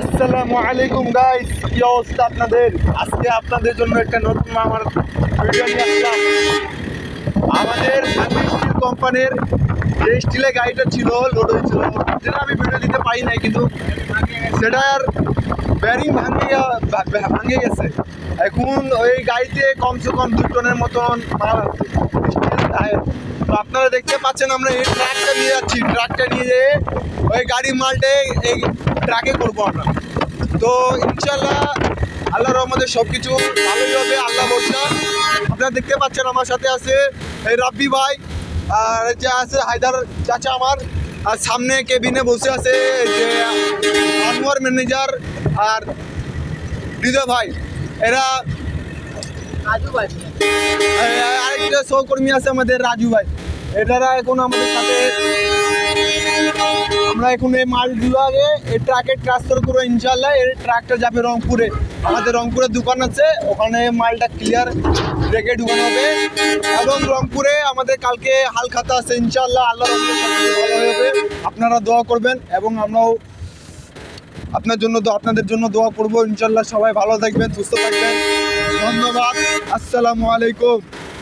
আসসালামু আলাইকুম গাইস, কি অবস্থা আপনাদের? আজকে আপনাদের জন্য একটা নতুন আমার ভিডিও নিয়ে আসলাম। আমাদের স্টিল কোম্পানির যে স্টিলের গাড়িটা ছিল, লোড হয়েছিল, যেটা আমি ভিডিও দিতে পারি নাই, কিন্তু সেটার ব্যারিং ভাঙে গেছে। এখন ওই গাড়িতে কমসে কম 2 টনের মতন মাল আছে স্টিল টায়ার। তো আপনারা দেখতে পাচ্ছেন আমরা এই ট্রাকটা নিয়ে যাচ্ছি। ট্রাকটা নিয়ে যেয়ে ওই গাড়ির মালটা এই ট্রাকে করবো আমরা। তো ইনশাল্লাহ আল্লাহর রহমতে সব কিছু ভালোই হবে, আল্লাহ ভরসা। আপনারা দেখতে পাচ্ছেন আমার সাথে আছে এই রাব্বি ভাই, আর যে আছে হায়দার চাচা আমার, আর সামনে কেবিনে বসে আছে যে আনোয়ার ম্যানেজার আর হৃদয় ভাই। এরা আরেকটা সহকর্মী আছে আমাদের রাজু ভাই। এটারা এখন আমাদের সাথে। আমরা এখন এই মালগুলো আগে এই ট্রাকে ট্রান্সফার করবো ইনশাল্লাহ। এই ট্রাকটা যাবে রংপুরে। আমাদের রংপুরে দোকান আছে, ওখানে মালটা ক্লিয়ার রেখে ঢুকানো হবে। এবং রংপুরে আমাদের কালকে হালখাতা আছে ইনশাল্লাহ। আল্লাহ রহমতে সব কিছু ভালো হবে। আপনারা দোয়া করবেন এবং আমরাও আপনাদের জন্য দোয়া করবো ইনশাল্লাহ। সবাই ভালো থাকবেন, সুস্থ থাকবেন। ধন্যবাদ। আসসালামু আলাইকুম।